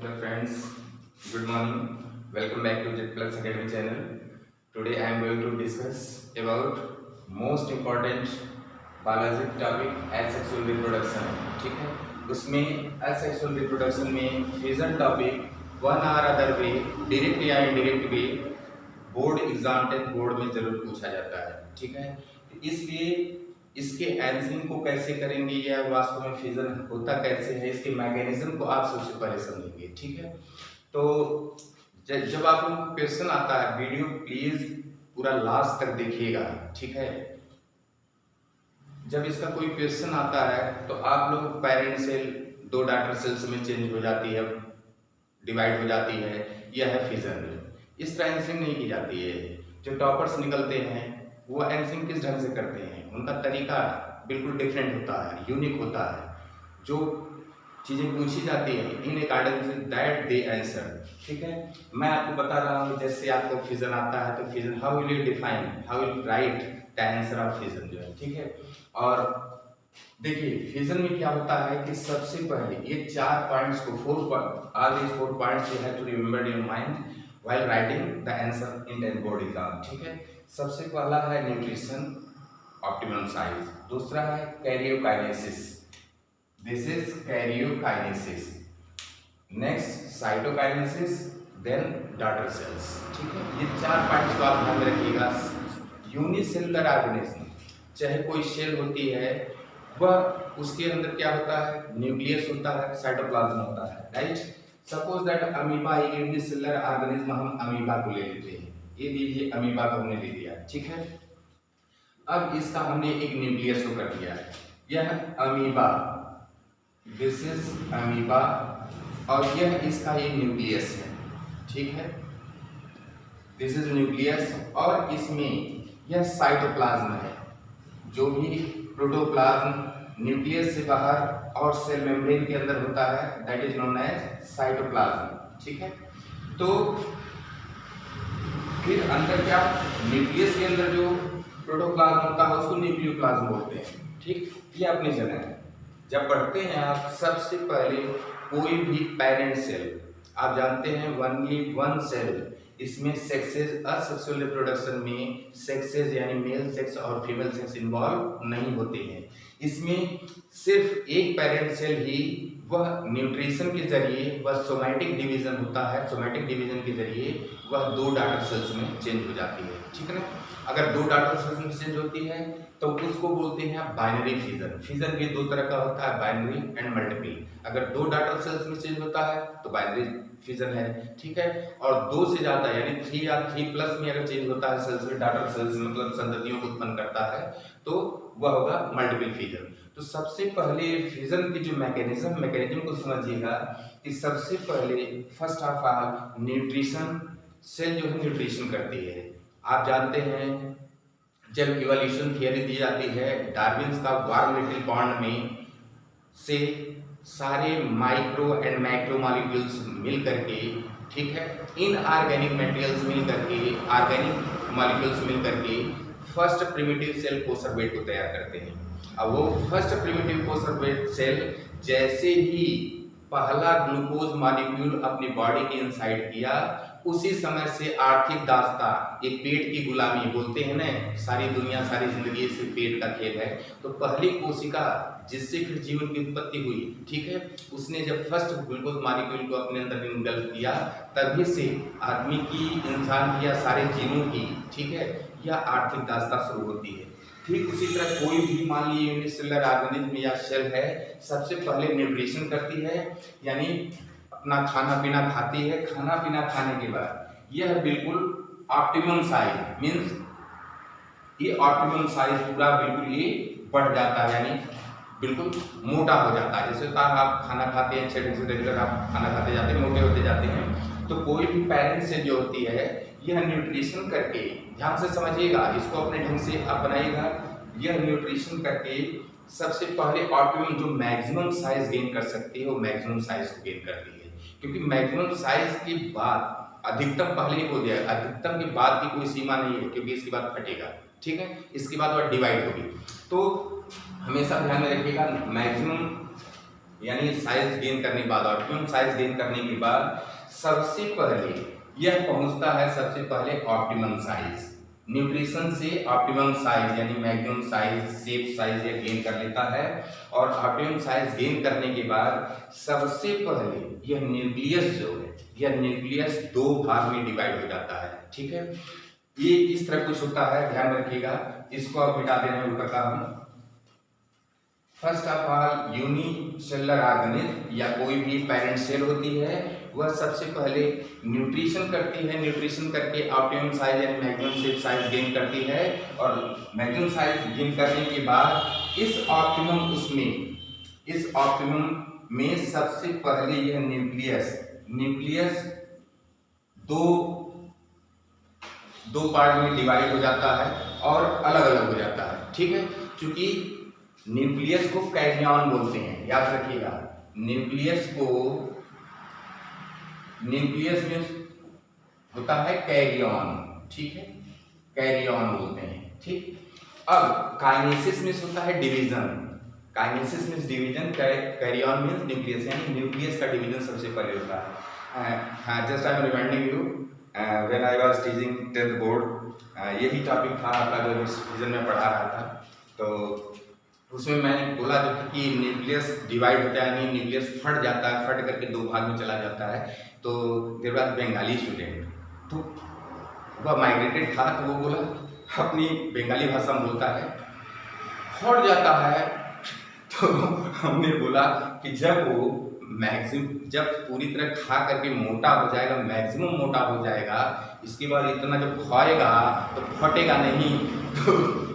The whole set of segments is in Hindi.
Hello friends, good morning. Welcome back to Jet Plus Academy channel. Today I am going to discuss about most important biological topic asexual reproduction. ठीक है, उसमें asexual reproduction में fission topic one or other way direct या indirect way board exam test board में जरूर पूछा जाता है। ठीक है, तो इसलिए इसके आंसरिंग को कैसे करेंगे या वास्तव में फिजन होता कैसे है, इसके मैकेनिज्म को आप सबसे पहले समझेंगे। ठीक है, तो जब आप लोग को क्वेश्चन आता है वीडियो प्लीज पूरा लास्ट तक देखिएगा। ठीक है, जब इसका कोई क्वेश्चन आता है तो आप लोग पेरेंट सेल दो डॉटर सेल्स में चेंज हो जाती है, डिवाइड हो जाती है, यह है फिजन। इस तरह आंसरिंग नहीं की जाती है। जो टॉपर्स निकलते हैं वो आंसरिंग किस ढंग से करते हैं, उनका तरीका बिल्कुल डिफरेंट होता है, यूनिक होता है। जो चीज़ें पूछी जाती हैं in according to that they answer. ठीक है, मैं आपको बता रहा हूँ जैसे आपको फिजन आता है तो fission how will you define, how will write the answer of fission जो है। ठीक है, और देखिए फिजन में क्या होता है कि सबसे पहले ये 4 पॉइंट्स को all these 4 points you have to remember in your mind while writing the answer in the board exam. ठीक है, सबसे पहला है न्यूट्रिशन ऑप्टिमम साइज, दूसरा है karyokinesis, this is karyokinesis, next cytokinesis, then daughter cells. ठीक है, ये 4 पॉइंट्स को आप ध्यान में रखिएगा। यूनिसेलुलर ऑर्गेनिज्म चाहे कोई सेल होती है वह उसके अंदर क्या होता है, न्यूक्लियस होता है, साइटोप्लाज्म होता है, right. Suppose that amoeba unicellular organism, हम अमीबा को ले लेते हैं, ये लीजिए अमीबा को हमने ले लिया। ठीक है, अब इसका हमने एक न्यूक्लियस को कर दिया है, यह अमीबा, दिस इज अमीबा, और यह इसका एक न्यूक्लियस है। ठीक है, दिस इज न्यूक्लियस, और इसमें यह साइटोप्लाज्म है, जो भी प्रोटोप्लाज्म न्यूक्लियस से बाहर और सेल मेम्ब्रेन के अंदर होता है that is known as cytoplasm. ठीक है, तो फिर अंदर क्या, न्यूक्लियस के अंदर जो प्रोटोप्लाज्म होता है उसको न्यूक्लियोप्लाज्म बोलते हैं। ठीक, ये अपनी जगह है। जब पढ़ते हैं आप सबसे पहले कोई भी पेरेंट सेल, आप जानते हैं ओनली वन सेल, इसमें सेक्सेस असेक्सुअल रिप्रोडक्शन में सेक्सेस यानी मेल सेक्स और फीमेल सेक्स इन्वॉल्व नहीं होते हैं। इसमें सिर्फ एक पेरेंट सेल ही वह न्यूट्रिशन के जरिए वह सोमैटिक डिवीजन होता है, सोमैटिक डिवीजन के जरिए वह 2 डॉटर सेल्स में चेंज हो जाती है। ठीक है ना, अगर 2 डॉटर सेल्स में चेंज होती है तो उसको बोलते हैं बाइनरी फिजन। फिजन भी 2 तरह का होता है, बाइनरी एंड मल्टीपल। अगर 2 डॉटर सेल्स में चेंज होता है तो बाइनरी फिजन है। ठीक है, और 2 से ज़्यादा यानी 3 या 3 प्लस में अगर चेंज होता है सेल्स में, डॉटर सेल्स मतलब संततियों को उत्पन्न करता है, तो वह होगा मल्टीपल फिजन। तो सबसे पहले फिजन की जो मैकेनिज्म को समझिएगा कि सबसे पहले first of all nutrition, cell जो है न्यूट्रिशन करती है। आप जानते हैं जब इवोल्यूशन थियरी दी जाती है डार्विन्स का वार्म लिटिल पॉन्ड में से सारे माइक्रो एंड मैक्रो मॉलिक्यूल्स मिल करके, ठीक है, इनऑर्गेनिक मटेरियल्स मिल करके, ऑर्गेनिक मॉलिक्यूल्स मिल करके फर्स्ट प्रिमिटिव सेल कोसर्वेट को तैयार करते हैं। अब वो फर्स्ट प्रिमिटिव कोसर्वेट सेल जैसे ही पहला ग्लूकोज मॉलिक्यूल अपनी बॉडी के इनसाइड किया, उसी समय से आर्थिक दास्ता, एक पेट की गुलामी बोलते हैं ना, सारी दुनिया सारी जिंदगी से पेट का खेल है। तो पहली कोशिका जिससे फिर जीवन की उत्पत्ति हुई, ठीक है, उसने जब फर्स्ट ग्लूकोज मॉलिक्यूल को अपने अंदर इनगल्फ किया, तभी से आदमी की, इंसान की या सारे जीवों की, ठीक है, यह आर्थिक दास्ता शुरू होती है। ठीक उसी तरह कोई भी मान लीजिए यूनिसेलुलर ऑर्गेनिज्म या सेल है, सबसे पहले न्यूट्रिशन करती है, यानी अपना खाना पीना खाती है। खाना पीना खाने के बाद यह बिल्कुल ऑप्टिमम साइज मीन्स ये ऑप्टिमम साइज पूरा बिल्कुल ये बढ़ जाता है, यानी बिल्कुल मोटा हो जाता है। जैसे आप खाना खाते हैं, 6 दिन से रेगुलर आप खाना खाते जाते हैं, मोटे होते जाते हैं। तो कोई भी पेरेंट सेल जो होती है यह न्यूट्रिशन करके, ध्यान से समझिएगा, इसको अपने ढंग से आप बनाइएगा, यह न्यूट्रिशन करके सबसे पहले ऑप्टिमम जो मैक्सिमम साइज गेन कर सकती है वो मैक्सिमम साइज को गेन करती है। क्योंकि मैक्सिमम साइज के बाद अधिकतम पहले ही बोल दिया, अधिकतम के बाद की कोई सीमा नहीं है, क्योंकि इसके बाद फटेगा। ठीक है, इसके बाद वह डिवाइड होगी। तो हमेशा ध्यान में रखिएगा मैक्सिमम यानी साइज गेन करने के बाद, ऑप्टिमम साइज गेन करने के बाद सबसे पहले यह पहुंचता है सबसे पहले ऑप्टिमम साइज। न्यूट्रिशन से ऑप्टिमम साइज यानी मैक्सिमम साइज, शेप साइज यह गेन कर लेता है। और ऑप्टिमम साइज गेन करने के बाद सबसे पहले यह न्यूक्लियस जो है, यह न्यूक्लियस दो भाग में डिवाइड हो जाता है। ठीक है, ये इस तरह कुछ होता है, ध्यान रखिएगा। इसको आप मिटा देना ऊपर का हम। First of all unicellular organism या कोई भी पेरेंट सेल होती है, वह सबसे पहले न्यूट्रिशन करती है, न्यूट्रिशन करके ऑप्टिमम साइज यानी मैक्सिमम शेप साइज गेन करती है। और मैक्सिमम साइज गेन करने के बाद इस ऑप्टिमम में सबसे पहले यह न्यूक्लियस दो पार्ट में डिवाइड हो जाता है और अलग अलग हो जाता है। ठीक है, क्योंकि न्यूक्लियस को कैरियन बोलते हैं, याद रखिएगा। न्यूक्लियस में होता है कैरियन। ठीक है, कैरियन बोलते हैं। ठीक, अब काइनेसिस में होता है division. Kinesis means division, karyon means nucleus, यानी न्यूक्लियस का डिवीजन सबसे पहले होता है। Just I am reminding you when I was teaching 10th board, यही टॉपिक था आपका जो इस सीजन में पढ़ा रहा था। तो उसमें मैंने बोला जो कि न्यूक्लियस डिवाइड होता है, यानी न्यूक्लियस फट जाता है, फट करके दो भाग में चला जाता है। तो देयर वाज बंगाली स्टूडेंट, तो वह माइग्रेटेड था, तो वो बोला अपनी बंगाली भाषा में बोलता है फट जाता है। तो हमने बोला कि जब पूरी तरह खा करके मोटा हो जाएगा, मैक्सिमम मोटा हो जाएगा, इसके बाद इतना जब खाएगा तो फटेगा नहीं। तो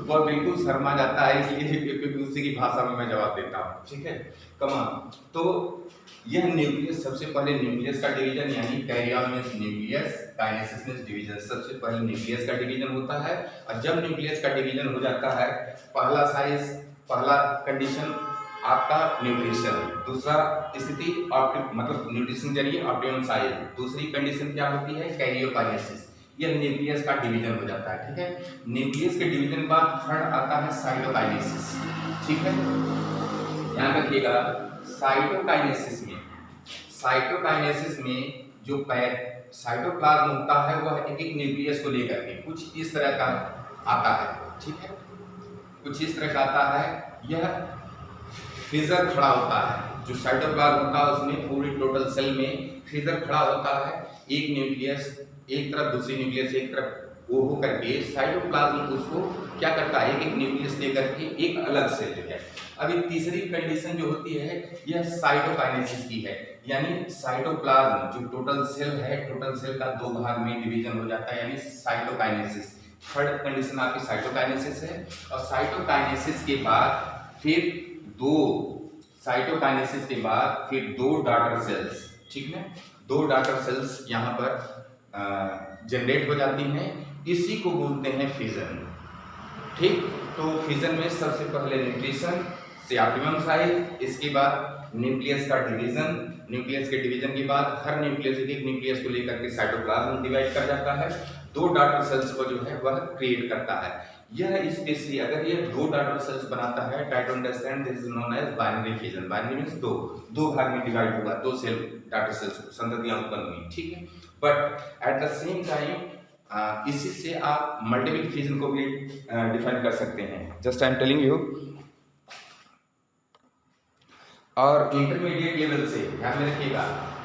वह बिल्कुल शर्मा जाता है, इसलिए उसी की भाषा में मैं जवाब देता हूँ। ठीक है, कमान। तो यह न्यूक्लियस सबसे पहले न्यूक्लियस का डिवीजन यानी karyon means nucleus, kinesis means division. सबसे पहले न्यूक्लियस का डिवीजन होता है, और जब न्यूक्लियस का डिवीजन हो जाता है, पहला कंडीशन आपका न्यूट्रिशन, दूसरा स्थिति मतलब न्यूट्रिशन जरिए ऑप्टिमम साइज, दूसरी कंडीशन क्या होती है कैरियोकाइनेसिस, यह न्यूक्लियस का डिवीजन हो जाता है। ठीक है, न्यूक्लियस के डिवीजन के बाद थर्ड आता है साइटोकाइनेसिस। ठीक है, ध्यान रखिएगा। साइटोकाइनेसिस में जो साइटोप्लाज्म होता है वह एक एक न्यूक्लियस को लेकर के कुछ इस तरह का आता है। ठीक है, कुछ इस तरह का आता है। यह फ्रीजर खड़ा होता है, जो साइटोप्लाज्म होता है उसमें पूरी टोटल सेल में फ्रीजर खड़ा होता है। एक न्यूक्लियस एक तरफ, दूसरी न्यूक्लियस एक तरफ, वो हो करके साइटोप्लाज्म उसको क्या करता है, एक एक न्यूक्लियस लेकर के एक अलग सेल जो है। अभी तीसरी कंडीशन जो होती है यह साइटोकाइनेसिस की है, यानी साइटोप्लाज्म जो टोटल सेल है, टोटल सेल का दो भाग में डिवीजन हो जाता है, यानी साइटोकाइनेसिस। थर्ड कंडीशन आपकी साइटोकाइनेसिस है। और साइटोकाइनेसिस के बाद फिर दो डॉटर सेल्स, ठीक है, दो डॉटर सेल्स यहाँ पर जनरेट हो जाती हैं। इसी को बोलते हैं फिजन। ठीक, तो फिजन में सबसे पहले न्यूट्रिशन से ऑप्टिमम साइज, इसके बाद न्यूक्लियस का डिवीजन, न्यूक्लियस के डिवीजन के बाद हर न्यूक्लियस एक न्यूक्लियस को लेकर के साइटोप्लाज्म डिवाइड कर जाता है, दो डॉटर सेल्स को जो है वह क्रिएट करता है। यह स्पेशली अगर यह दो डॉटर सेल्स बनाता है, try to understand, this is known as binary fission. Binary means दो भाग में डिवाइड होगा, दो सेल डॉटर सेल्स संततियां उत्पन्न हुई। ठीक है, but at the same time इसी से आप मल्टीपल फिजन को भी डिफाइन कर सकते हैं। Just I am telling you. और इंटरमीडिएट लेवल से ध्यान में रखिएगा,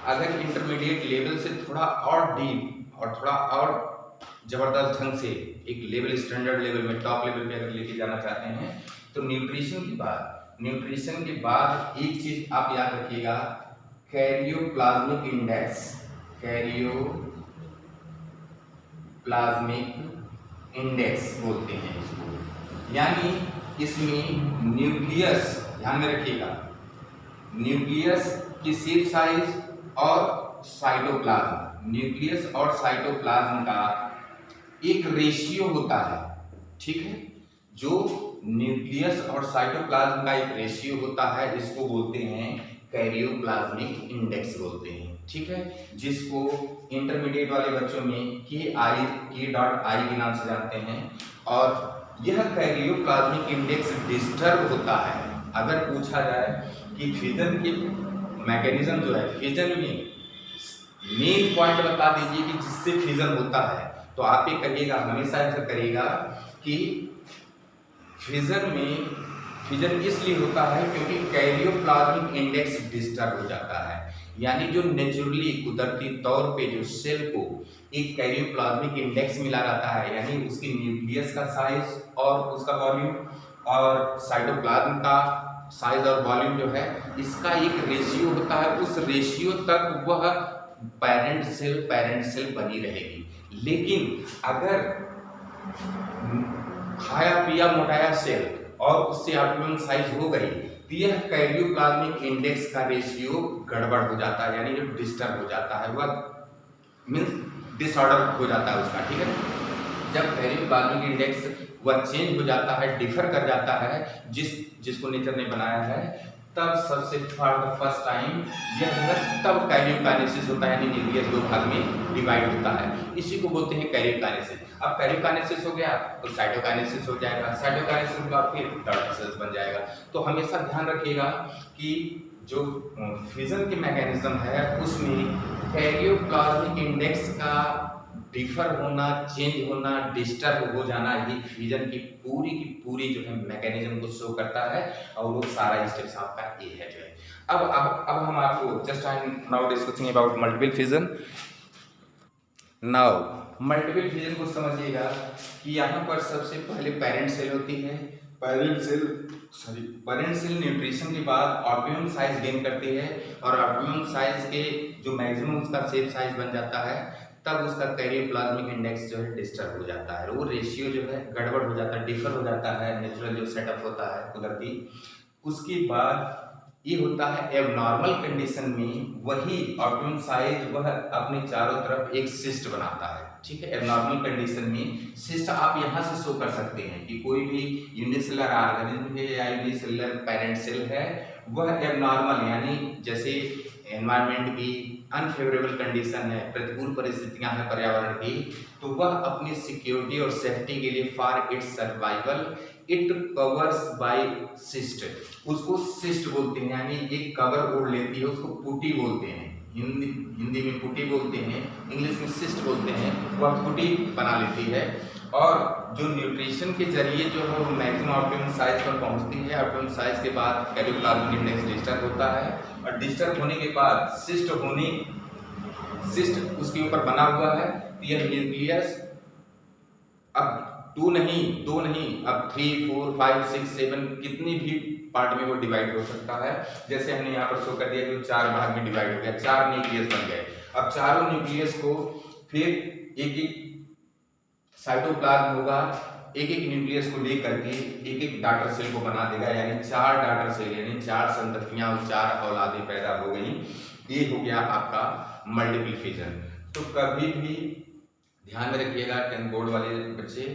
अगर इंटरमीडिएट लेवल से थोड़ा और डीप और थोड़ा और जबरदस्त ढंग से एक लेवल, स्टैंडर्ड लेवल में, टॉप लेवल पे अगर लेके जाना चाहते हैं, तो न्यूट्रिशन के बाद एक चीज आप याद रखिएगा, कैरियोप्लाज्मिक इंडेक्स बोलते हैं इसको। यानी इसमें न्यूक्लियस, ध्यान में रखिएगा, न्यूक्लियस की शेप साइज और साइटोप्लाज्म, न्यूक्लियस और साइटोप्लाज्म का एक रेशियो होता है। ठीक है, जो न्यूक्लियस और साइटोप्लाज्म का एक रेशियो होता है, इसको बोलते हैं कैरियोप्लाज्मिक इंडेक्स बोलते हैं। ठीक है, जिसको इंटरमीडिएट वाले बच्चों में K.I के नाम से जानते हैं। और यह कैरियोप्लाज्मिक इंडेक्स डिस्टर्ब होता है, अगर पूछा जाए कि फिजन के मैकेनिज्म जो है, फिजन में मेन पॉइंट बता दीजिए कि जिससे फिजन होता है। तो आप ये करिएगा, हमेशा ऐसा करिएगा कि फिजन इसलिए होता है क्योंकि कैरियोप्लाज्मिक इंडेक्स डिस्टर्ब हो जाता है। यानी जो नेचुरली कुदरती तौर पे जो सेल को एक कैरियोप्लाज्मिक इंडेक्स मिला रहता है, यानी उसकी न्यूक्लियस का साइज और उसका वॉल्यूम और साइटोप्लाज्म का साइज और वॉल्यूम जो है, इसका एक रेशियो होता है। उस रेशियो तक वह पेरेंट सेल बनी रहेगी। लेकिन अगर खाया पिया मोटाया सेल और उससे ऑप्टिमम साइज हो गई तो यह कैरियोप्लाज्मिक इंडेक्स का रेशियो गड़बड़ हो जाता है, यानी जो डिस्टर्ब हो जाता है, वह मीन्स डिसऑर्डर हो जाता है उसका। ठीक है, जब कैरियोप्लाज्मिक इंडेक्स वह चेंज हो जाता है, डिफर कर जाता है जिसको नेचर ने बनाया है, तब सबसे फॉर द फर्स्ट टाइम यह है, तब कैरियोकाइनेसिस होता है, यानी न्यूक्लियस दो भाग में डिवाइड होता है। इसी को बोलते हैं कैरियोकाइनेसिस। अब कैरियोकाइनेसिस हो गया तो साइटोकाइनेसिस हो जाएगा, साइटोकाइनेसिस के बाद फिर डॉटर सेल्स बन जाएगा। तो हमेशा ध्यान रखिएगा कि जो फिजन के मैकेनिज्म है उसमें कैरियोप्लाज्मिक इंडेक्स का डिफर होना, चेंज होना, डिस्टर्ब हो जाना, ये फिजन की पूरी जो है मैकेनिज्म को शो करता है, और वो सारा स्टेप्स आपका ये है जो है। अब हम आपको just I M now discussing about multiple fission. Now multiple fission को समझिएगा कि यहाँ पर सबसे पहले पेरेंट सेल होती है। पेरेंट सेल न्यूट्रिशन के बाद ऑप्टिमम साइज गेन करती है, और ऑप्टिमम साइज के जो मैक्सिमम उसका सेफ साइज बन जाता है, तब उसका कैरियोप्लाज्मिक इंडेक्स जो है डिस्टर्ब हो जाता है, वो रेशियो जो है गड़बड़ हो जाता है, डिफर हो जाता है, नेचुरल जो सेटअप होता है कुदरती। उसके बाद ये होता है एबनॉर्मल कंडीशन में वही ऑप्टिमम साइज वह अपने चारों तरफ एक सिस्ट बनाता है। ठीक है, एबनॉर्मल कंडीशन में सिस्ट आप यहाँ से शो कर सकते हैं कि कोई भी यूनिसेलुलर ऑर्गेनिज्म है या यूनिसेलुलर पेरेंट सेल है, वह एबनॉर्मल यानी जैसे एनवायरनमेंट की अनफेवरेबल कंडीशन है, प्रतिकूल परिस्थितियां हैं पर्यावरण की, तो वह अपनी सिक्योरिटी और सेफ्टी के लिए for its survival it covers by cyst, उसको सिस्ट बोलते हैं, यानी एक कवर ओढ़ लेती है, उसको पुटी बोलते हैं। हिंदी में पुटी बोलते हैं, इंग्लिश में सिस्ट बोलते हैं। वह पुटी बना लेती है, और जो न्यूट्रिशन के जरिए जो है वो मैक्सिमम ऑप्टिमम साइज पर पहुंचती है। ऑप्टिमम साइज के बाद कैरियोप्लाज्मिक इंडेक्स डिस्टर्ब होता है, और डिस्टर्ब होने के बाद सिस्ट उसके ऊपर बना हुआ है। यह न्यूक्लियस अब दो नहीं, अब 3, 4, 5, 6, 7 कितनी भी पार्ट में वो डिवाइड हो सकता है। जैसे हमने यहाँ पर शो कर दिया कि 4 भाग में डिवाइड हो गया, 4 न्यूक्लियस बन गए। अब चारों न्यूक्लियस को फिर एक साइटोप्लाज्म होगा, एक न्यूक्लियस को लेकर के एक डॉटर सेल को बना देगा, यानी 4 डॉटर सेल, यानी 4 संततियां और 4 औलादें पैदा हो गई। ये हो गया आपका मल्टीपल फिजन। तो कभी भी ध्यान में रखिएगा 10th बोर्ड वाले बच्चे,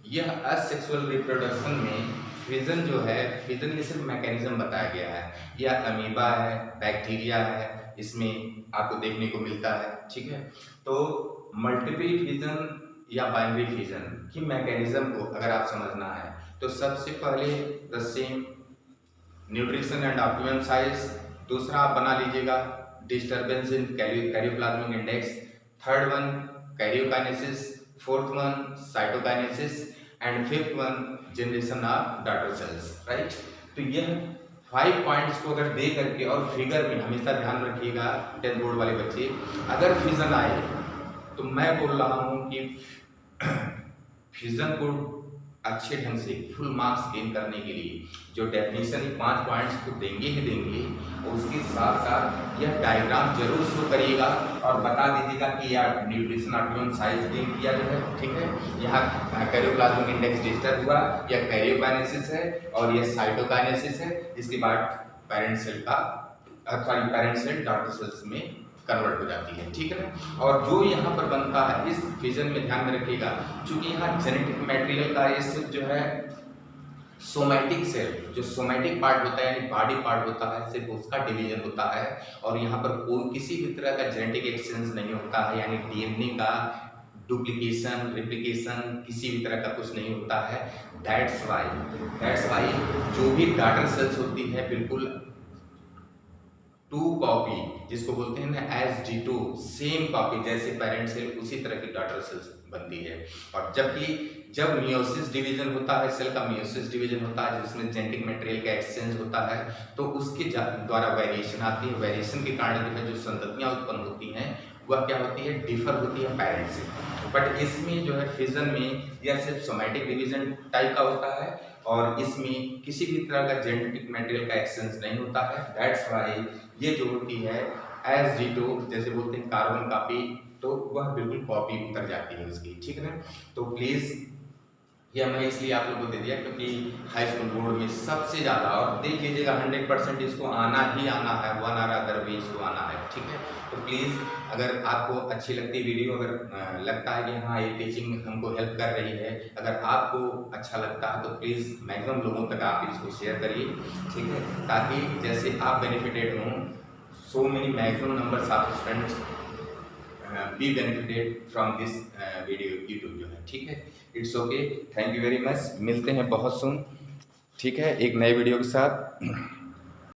यह असेक्सुअल रिप्रोडक्शन में फिजन जो है, फिजन में सिर्फ मैकेनिज्म बताया गया है। यह अमीबा है, बैक्टीरिया है, इसमें आपको देखने को मिलता है। ठीक है, तो मल्टीपल फिजन या बाइनरी फिजन की मैकेनिज्म को अगर आप समझना है तो सबसे पहले the same nutrition and optimum size, दूसरा आप बना लीजिएगा disturbance in karyoplasmic index, third one karyokinesis, fourth one cytokinesis, and fifth one generation of daughter cells. Right, तो यह 5 पॉइंट्स को अगर दे करके और फिगर में हमेशा ध्यान रखिएगा 10th बोर्ड वाले बच्चे, अगर फिजन आए तो मैं बोल रहा हूँ कि फिजन को अच्छे ढंग से फुल मार्क्स गेन करने के लिए जो डेफिनेशन 5 पॉइंट्स तो देंगे ही देंगे, उसके साथ साथ यह डायग्राम जरूर शो करिएगा और बता दीजिएगा कि यार न्यूट्रिशन ऑप्टिमम साइज गेन किया जो है। ठीक है, यहाँ कैरियोप्लाज्मिक इंडेक्स डिस्टर्ब हुआ, यह कैरियोकाइनेसिस है और यह साइटोकाइनेसिस है। इसके बाद पेरेंट सेल डॉटर सेल्स में कन्वर्ट हो जाती है। ठीक है ना, और जो यहाँ पर बनता है इस फिजन में ध्यान में रखिएगा, क्योंकि यहाँ जेनेटिक मटेरियल का ये सिर्फ जो है सोमैटिक सेल, जो सोमैटिक पार्ट होता है यानी बॉडी पार्ट होता है, सिर्फ उसका डिवीजन होता है, और यहाँ पर कोई किसी भी तरह का जेनेटिक एक्सचेंज नहीं होता है, यानी डीएनए का डुप्लीकेशन, रिप्लिकेशन किसी भी तरह का कुछ नहीं होता है। दैट्स वाई जो भी डॉटर सेल्स होती है बिल्कुल टू कॉपी, जिसको बोलते हैं ना SG2, सेम कॉपी, जैसे पेरेंट सेल उसी तरह की डॉटर सेल्स बनती है। और जबकि जब मियोसिस डिवीजन होता है, सेल का मियोसिस डिवीजन होता है जिसमें जेनेटिक मटेरियल का एक्सचेंज होता है, तो उसके द्वारा वेरिएशन आती है। वेरिएशन के कारण जो है जो संततियाँ उत्पन्न होती हैं वह क्या होती है, डिफर होती है पेरेंट से। बट इसमें जो है फिजन में यह सिर्फ सोमैटिक डिवीजन टाइप का होता है और इसमें किसी भी तरह का जेनेटिक मटेरियल का एक्सचेंज नहीं होता है। दैट्स वाई ये जो होती है SG2, जैसे बोलते हैं कार्बन कॉपी, तो वह बिल्कुल कॉपी उतर जाती है उसकी, ठीक है ना। तो प्लीज़ ये मैं इसलिए आप लोगों को दे दिया क्योंकि हाई स्कूल बोर्ड में सबसे ज़्यादा, और देख लीजिएगा 100% इसको आना ही आना है, वन और अदर वे इसको आना है, ठीक है। तो प्लीज़ अगर आपको अच्छी लगती है वीडियो, अगर लगता है कि हाँ ये टीचिंग हमको हेल्प कर रही है, अगर आपको अच्छा लगता है तो प्लीज़ मैक्सिमम लोगों तक आप इसको शेयर करिए, ठीक है, ताकि जैसे आप बेनिफिटेड हों, so many maximum numbers of students be benefited from this video YouTube जो है, ठीक है। It's okay, thank you very much, मिलते हैं बहुत सुन, ठीक है, एक नए वीडियो के साथ।